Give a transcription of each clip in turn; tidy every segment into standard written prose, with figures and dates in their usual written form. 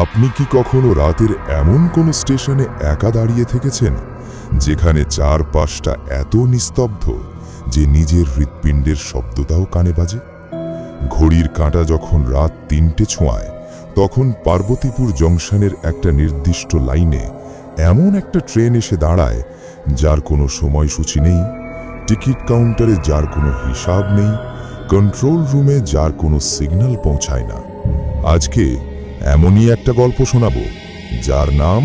আপনি কি কখনো রাতের এমন কোনো স্টেশনে একা দাঁড়িয়ে থেকেছেন যেখানে চারপাশটা এত নিস্তব্ধ যে নিজের হৃৎপিণ্ডের শব্দটাও কানে বাজে? ঘড়ির কাঁটা যখন রাত ৩টে ছোঁয়ায়, তখন পার্বতীপুর জংশনের একটা নির্দিষ্ট লাইনে এমন একটা ট্রেন এসে দাঁড়ায় যার কোনো সময়সূচি নেই, টিকিট কাউন্টারে যার কোনো হিসাব নেই, কন্ট্রোল রুমে যার কোনো সিগন্যাল পৌঁছায় না। আজকে এমনই একটা গল্প শোনাবো যার নাম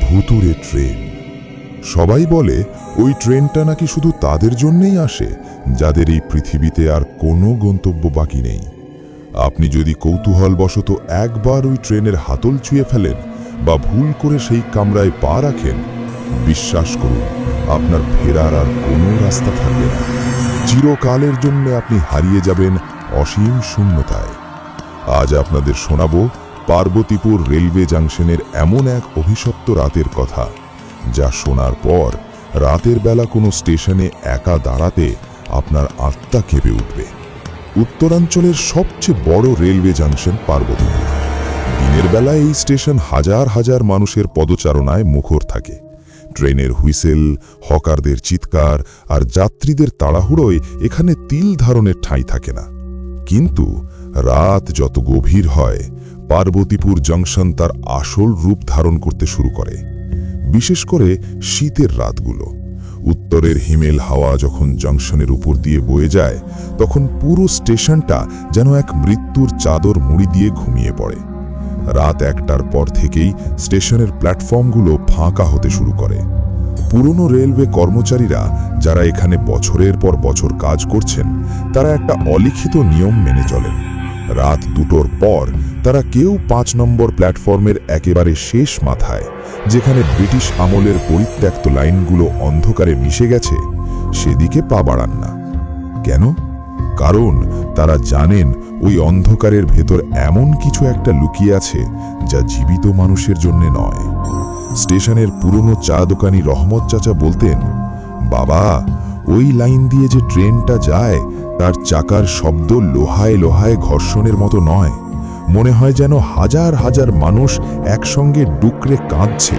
ভুতুরে ট্রেন। সবাই বলে ওই ট্রেনটা নাকি শুধু তাদের জন্যই আসে যাদের এই পৃথিবীতে আর কোনো গন্তব্য বাকি নেই। আপনি যদি কৌতূহলবশত একবার ওই ট্রেনের হাতল ছুঁয়ে ফেলেন বা ভুল করে সেই কামরায় পা রাখেন, বিশ্বাস করুন আপনার ফেরার আর কোনো রাস্তা থাকবে না। চিরকালের জন্য আপনি হারিয়ে যাবেন অসীম শূন্যতায়। আজ আপনাদের শোনাবো পার্বতীপুর রেলওয়ে জাংশনের এমন এক অভিশপ্ত রাতের কথা, যা শোনার পর রাতের বেলা কোনো স্টেশনে একা দাঁড়াতে আপনার আত্মা কেঁপে উঠবে। উত্তরাঞ্চলের সবচেয়ে বড় রেলওয়ে জাংশন পার্বতীপুর। দিনের বেলা এই স্টেশন হাজার হাজার মানুষের পদচারণায় মুখর থাকে। ট্রেনের হুইসেল, হকারদের চিৎকার আর যাত্রীদের তাড়াহুড়োয় এখানে তিল ধারণের ঠাঁই থাকে না। কিন্তু রাত যত গভীর হয়, পার্বতীপুর জংশন তার আসল রূপ ধারণ করতে শুরু করে। বিশেষ করে শীতের রাতগুলো। উত্তরের হিমেল হাওয়া যখন জংশনের উপর দিয়ে বয়ে যায়, তখন পুরো স্টেশনটা যেন এক মৃত্যুর চাদর মুড়ি দিয়ে ঘুমিয়ে পড়ে। রাত ১টার পর থেকেই স্টেশনের প্ল্যাটফর্মগুলো ফাঁকা হতে শুরু করে। পুরনো রেলওয়ে কর্মচারীরা, যারা এখানে বছরের পর বছর কাজ করছেন, তারা একটা অলিখিত নিয়ম মেনে চলেন। রাত ২টোর পর তারা কেউ ৫ নম্বর প্ল্যাটফর্মের একেবারে শেষ মাথায়, যেখানে ব্রিটিশ আমলের পরিত্যক্ত লাইনগুলো অন্ধকারে মিশে গেছে, সেদিকে পা বাড়ান না। কেন? কারণ তারা জানেন ওই অন্ধকারের ভেতর এমন কিছু একটা লুকিয়ে আছে যা জীবিত মানুষের জন্য নয়। স্টেশনের পুরনো চা দোকানি রহমত চাচা বলতেন, বাবা, ওই লাইন দিয়ে যে ট্রেনটা যায় তার চাকার শব্দ লোহায় লোহায় ঘর্ষণের মতো নয়, মনে হয় যেন হাজার হাজার মানুষ একসঙ্গে ডুকরে কাঁদছে।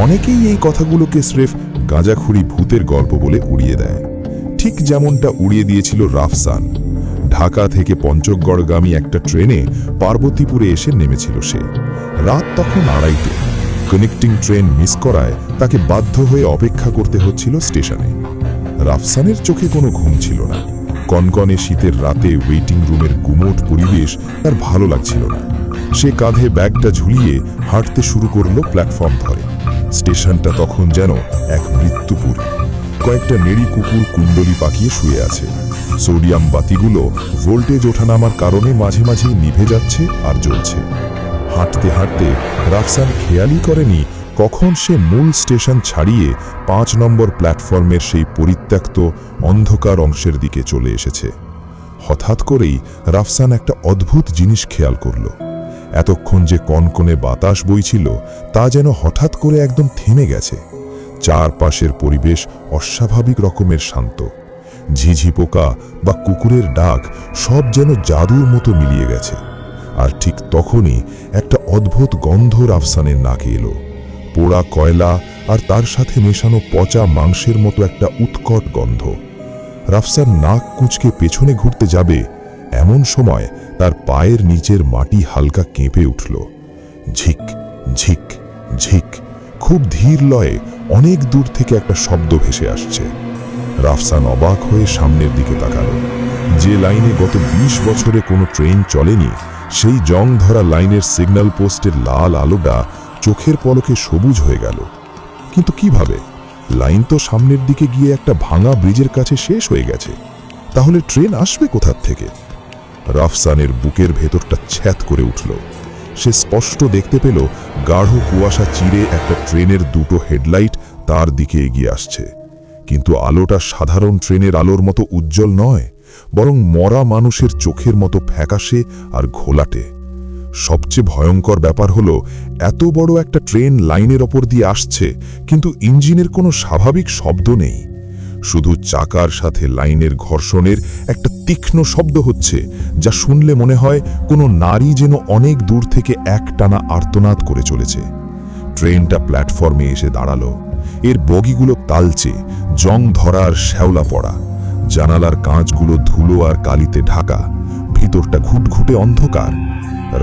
অনেকেই এই কথাগুলোকে স্রেফ গাঁজাখুরি ভূতের গল্প বলে উড়িয়ে দেয়, ঠিক যেমনটা উড়িয়ে দিয়েছিল রাফসান। ঢাকা থেকে পঞ্চগড়গামী একটা ট্রেনে পার্বতীপুরে এসে নেমেছিল সে। রাত তখন ২:৩০। কানেক্টিং ট্রেন মিস করায় তাকে বাধ্য হয়ে অপেক্ষা করতে হচ্ছিল স্টেশনে। রাফসানের চোখে কোনো ঘুম ছিল না। কনকনে শীতের রাতে ওয়েটিং রুমের গুমোট পরিবেশ তার ভালো লাগছিল না। সে কাঁধে ব্যাগটা ঝুলিয়ে হাঁটতে শুরু করলো প্ল্যাটফর্ম ধরে। স্টেশনটা তখন যেন এক মৃত্যুপুরী। কয়েকটা নেড়ি কুকুর কুণ্ডলি পাকিয়ে শুয়ে আছে। সোডিয়াম বাতিগুলো ভোল্টেজ ওঠানামার কারণে মাঝে মাঝে নিভে যাচ্ছে আর জ্বলছে। হাঁটতে হাঁটতে রাফসান খেয়ালই করেনি কখন সে মূল স্টেশন ছাড়িয়ে ৫ নম্বর প্ল্যাটফর্মের সেই পরিত্যক্ত অন্ধকার অংশের দিকে চলে এসেছে। হঠাৎ করেই রাফসান একটা অদ্ভুত জিনিস খেয়াল করল। এতক্ষণ যে কনকনে বাতাস বইছিল তা যেন হঠাৎ করে একদম থেমে গেছে। চারপাশের পরিবেশ অস্বাভাবিক রকমের শান্ত। ঝিঝি পোকা বা কুকুরের ডাক সব যেন জাদুর মতো মিলিয়ে গেছে। আর ঠিক তখনই একটা অদ্ভুত গন্ধ রাফসানের নাকে এলো। পোড়া কয়লা আর তার সাথে মেশানো পচা মাংসের মতো একটা উৎকট গন্ধ। রাফসান নাক কুঁচকে পেছনে ঘুরতে যাবে, এমন সময় তার পায়ের নিচের মাটি হালকা কেঁপে উঠল। ঝিক ঝিক ঝিক। খুব ধীর লয়ে অনেক দূর থেকে একটা শব্দ ভেসে আসছে। রাফসান অবাক হয়ে সামনের দিকে তাকাল। যে লাইনে গত ২০ বছরে কোনো ট্রেন চলেনি, সেই জং ধরা লাইনের সিগন্যাল পোস্টের লাল আলোটা চোখের পলকে সবুজ হয়ে গেল। কিন্তু কিভাবে? লাইন তো সামনের দিকে গিয়ে একটা ভাঙা ব্রিজের কাছে শেষ হয়ে গেছে। তাহলে ট্রেন আসবে কোথার থেকে? রাফসানের বুকের ভেতরটা ছ্যাঁত করে উঠল। সে স্পষ্ট দেখতে পেল গাঢ় কুয়াশা চিরে একটা ট্রেনের দুটো হেডলাইট তার দিকে এগিয়ে আসছে। কিন্তু আলোটা সাধারণ ট্রেনের আলোর মতো উজ্জ্বল নয়, বরং মরা মানুষের চোখের মতো ফ্যাকাশে আর ঘোলাটে। সবচেয়ে ভয়ঙ্কর ব্যাপার হলো, এত বড় একটা ট্রেন লাইনের ওপর দিয়ে আসছে, কিন্তু ইঞ্জিনের কোনো স্বাভাবিক শব্দ নেই। শুধু চাকার সাথে লাইনের ঘর্ষণের একটা তীক্ষ্ণ শব্দ হচ্ছে, যা শুনলে মনে হয় কোনো নারী যেন অনেক দূর থেকে একটানা আর্তনাদ করে চলেছে। ট্রেনটা প্ল্যাটফর্মে এসে দাঁড়ালো। এর বগিগুলো তালচে, জং ধরার শ্যাওলা পড়া, জানালার কাঁচগুলো ধুলো আর কালিতে ঢাকা, ভিতরটা ঘুটঘুটে অন্ধকার।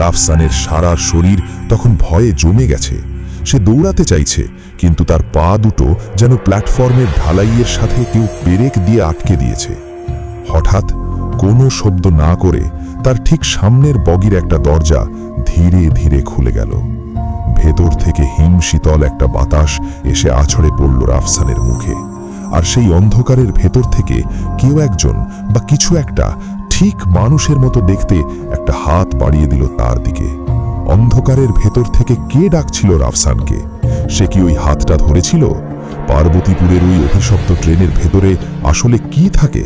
রাফসানের সারা শরীর তখন ভয়ে জমে গেছে। সে দৌড়াতে চাইছে, কিন্তু তার পা দুটো যেন প্ল্যাটফর্মের ঢালাইয়ের সাথে কেউ পেরেক দিয়ে আটকে দিয়েছে। হঠাৎ কোনো শব্দ না করে তার ঠিক সামনের বগির একটা দরজা ধীরে ধীরে খুলে গেল। ভেতর থেকে হিমশীতল একটা বাতাস এসে আছড়ে পড়ল রাফসানের মুখে। আর সেই অন্ধকারের ভেতর থেকে কেউ একজন বা কিছু একটা ঠিক মানুষের মতো দেখতে একটা হাত বাড়িয়ে দিল তার দিকে। অন্ধকারের ভেতর থেকে কে ডাকছিল রাফসানকে? সে কি ওই হাতটা ধরেছিল? পার্বতীপুরের ওই অভিশপ্ত ট্রেনের ভেতরে আসলে কি থাকে?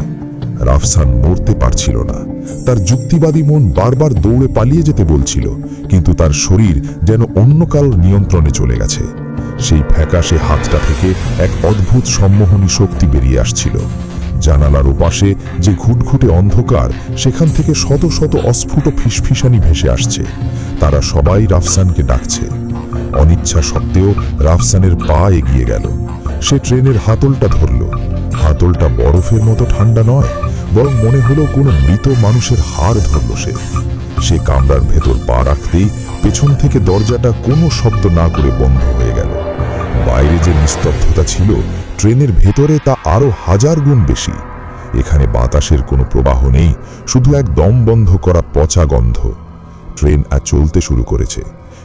রাফসান মরতে পারছিল না। তার যুক্তিবাদী মন বারবার দৌড়ে পালিয়ে যেতে বলছিল, কিন্তু তার শরীর যেন অন্য কারোর নিয়ন্ত্রণে চলে গেছে। সেই ফ্যাকাশে হাতটা থেকে এক অদ্ভুত সম্মোহনী শক্তি বেরিয়ে আসছিল। জানালার ওপাশে যে ঘুটঘুটে অন্ধকার, সেখান থেকে শত শত অস্ফুট ফিসফিসানি ভেসে আসছে। তারা সবাই রাফসানকে ডাকছে। অনিচ্ছা সত্ত্বেও রাফসানের পা এগিয়ে গেল। সে ট্রেনের হাতলটা ধরল। হাতলটা বরফের মতো ঠান্ডা নয়, বরং মনে হলো কোনো মৃত মানুষের হাড় ধরল সে। কামরার ভেতর পা রাখতেই পেছন থেকে দরজাটা কোনো শব্দ না করে বন্ধ হয়ে গেল। বাইরে যে নিস্তব্ধতা ছিল, ট্রেনের ভেতরে তা আরো 1000 গুণ বেশি। এখানে বাতাসের কোনো প্রবাহ নেই, শুধু এক দম বন্ধ করা পচা গন্ধ। ট্রেন আর চলতে শুরু করেছে,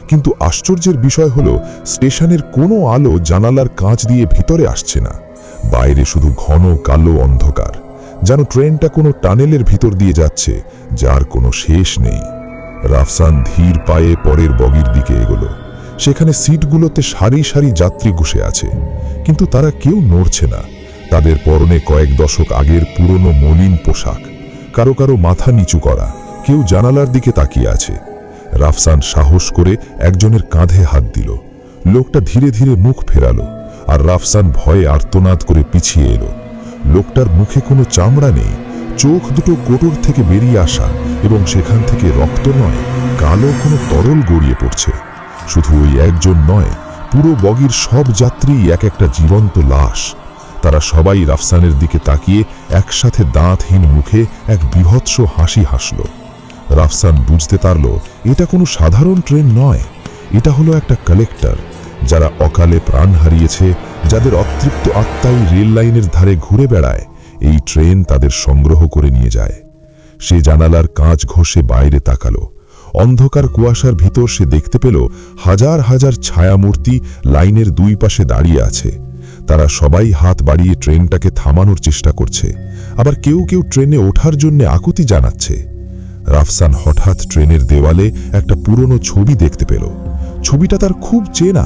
কিন্তু আশ্চর্যের বিষয় হলো স্টেশনের কোনো আলো জানালার কাঁচ দিয়ে ভিতরে আসছে না। বাইরে শুধু ঘন কালো অন্ধকার, যেন ট্রেনটা কোনো টানেলের ভিতর দিয়ে যাচ্ছে, যার কোনো শেষ নেই। রাফসান ধীর পায়ে পরের বগির দিকে এগোলো। সেখানে সিটগুলোতে সারি সারি যাত্রী বসে আছে, কিন্তু তারা কেউ নড়ছে না। তাদের পরনে কয়েক দশক আগের পুরনো মলিন পোশাক, কারো কারো মাথা নিচু করা, কেউ জানালার দিকে তাকিয়ে আছে। রাফসান সাহস করে একজনের কাঁধে হাত দিল। লোকটা ধীরে ধীরে মুখ ফেরালো, আর রাফসান ভয়ে আর্তনাদ করে পিছিয়ে এলো। লোকটার মুখে কোনো চামড়া নেই, চোখ দুটো কোটর থেকে বেরিয়ে আসা, এবং সেখান থেকে রক্ত নয়, কালো কোনো তরল গড়িয়ে পড়ছে। শুধু ওই একজন নয়, পুরো বগির সব যাত্রী এক একটা জীবন্ত লাশ। তারা সবাই রাফসানের দিকে তাকিয়ে একসাথে দাঁতহীন মুখে এক বীভৎস হাসি হাসল। রাফসান বুঝতে পারল এটা কোনো সাধারণ ট্রেন নয়, এটা হলো একটা কালেক্টর, যারা অকালে প্রাণ হারিয়েছে, যাদের অতৃপ্ত আত্মাই রেল লাইনের ধারে ঘুরে বেড়ায়। এই ট্রেন তাদের সংগ্রহ করে নিয়ে যায়। সে জানালার কাঁচ ঘষে বাইরে তাকালো। অন্ধকার কুয়াশার ভিতর সে দেখতে পেল হাজার হাজার ছায়ামূর্তি লাইনের দুই পাশে দাঁড়িয়ে আছে। তারা সবাই হাত বাড়িয়ে ট্রেনটাকে থামানোর চেষ্টা করছে, আবার কেউ কেউ ট্রেনে ওঠার জন্য আকুতি জানাচ্ছে। রাফসান হঠাৎ ট্রেনের দেওয়ালে একটা পুরনো ছবি দেখতে পেল। ছবিটা তার খুব চেনা।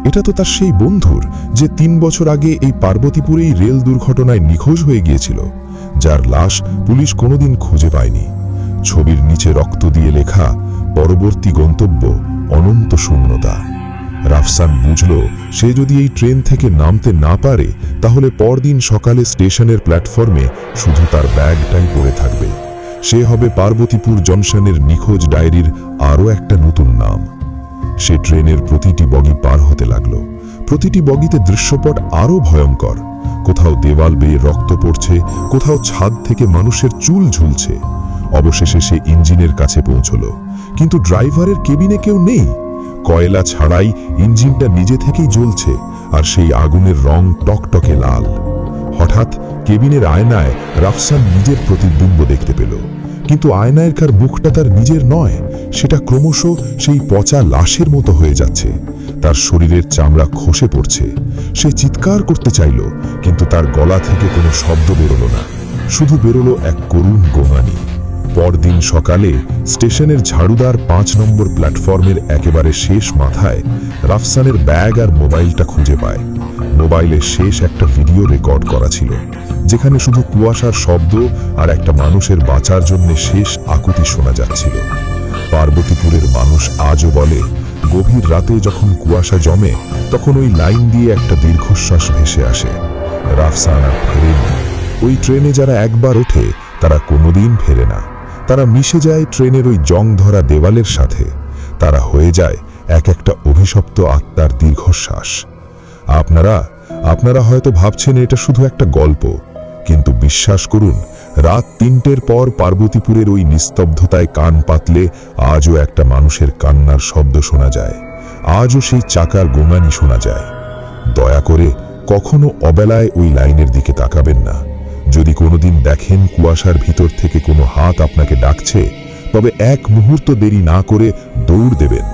এটা তো তার সেই বন্ধুর, যে 3 বছর আগে এই পার্বতীপুরেই রেল দুর্ঘটনায় নিখোঁজ হয়ে গিয়েছিল, যার লাশ পুলিশ কোনোদিন খুঁজে পায়নি। ছবির নিচে রক্ত দিয়ে লেখা, পরবর্তী গন্তব্য অনন্ত শূন্যতা। রাফসান বুঝল, সে যদি এই ট্রেন থেকে নামতে না পারে, তাহলে পরদিন সকালে স্টেশনের প্ল্যাটফর্মে শুধু তার ব্যাগটাই পড়ে থাকবে। সে হবে পার্বতীপুর জংশনের নিখোঁজ ডায়েরির আরও একটা নতুন নাম। সে ট্রেনের প্রতিটি বগি পার হতে লাগলো। প্রতিটি বগিতে দৃশ্যপট আরও ভয়ঙ্কর। কোথাও দেওয়াল বেয়ে রক্ত পড়ছে, কোথাও ছাদ থেকে মানুষের চুল ঝুলছে। অবশেষে সে ইঞ্জিনের কাছে পৌঁছল, কিন্তু ড্রাইভারের কেবিনে কেউ নেই। কয়লা ছাড়াই ইঞ্জিনটা নিজে থেকেই জ্বলছে, আর সেই আগুনের রং টকটকে লাল। হঠাৎ কেবিনের আয়নায় রাফসান নিজের প্রতিবিম্ব দেখতে পেল, কিন্তু আয়নায়কার মুখটা তার নিজের নয়, সেটা ক্রমশ সেই পচা লাশের মতো হয়ে যাচ্ছে। তার শরীরের চামড়া খসে পড়ছে। সে চিৎকার করতে চাইল, কিন্তু তার গলা থেকে কোনো শব্দ বেরোলো না, শুধু বেরোলো এক করুণ গোঙানি। পরদিন সকালে স্টেশনের ঝাড়ুদার 5 নম্বর প্ল্যাটফর্মের একেবারে শেষ মাথায় রাফসানের ব্যাগ আর মোবাইলটা খুঁজে পায়। মোবাইলে শেষ একটা ভিডিও রেকর্ড করা ছিল, যেখানে শুধু কুয়াশার শব্দ আর একটা মানুষের বাঁচার জন্য শেষ আকুতি শোনা যাচ্ছিল। পার্বতীপুরের মানুষ আজও বলে, গভীর রাতে যখন কুয়াশা জমে, তখন ওই লাইন দিয়ে একটা দীর্ঘশ্বাস ভেসে আসে। রাফসান আর ফারিন। ওই ট্রেনে যারা একবার ওঠে তারা কোনোদিন ফেরে না। তারা মিশে যায় ট্রেনের ওই জং ধরা দেওয়ালের সাথে। তারা হয়ে যায় এক একটা অভিশপ্ত আত্মার দীর্ঘশ্বাস। আপনারা হয়তো ভাবছেন এটা শুধু একটা গল্প, কিন্তু বিশ্বাস করুন, রাত ৩টের পর পার্বতীপুরের ওই নিস্তব্ধতায় কান পাতলে আজও একটা মানুষের কান্নার শব্দ শোনা যায়। আজও সেই চাকার গোঙানি শোনা যায়। দয়া করে কখনো অবেলায় ওই লাইনের দিকে তাকাবেন না। যদি কোনোদিন দেখেন কুয়াশার ভিতর থেকে কোনো হাত আপনাকে ডাকছে, তবে এক মুহূর্ত দেরি না করে দৌড় দেবেন।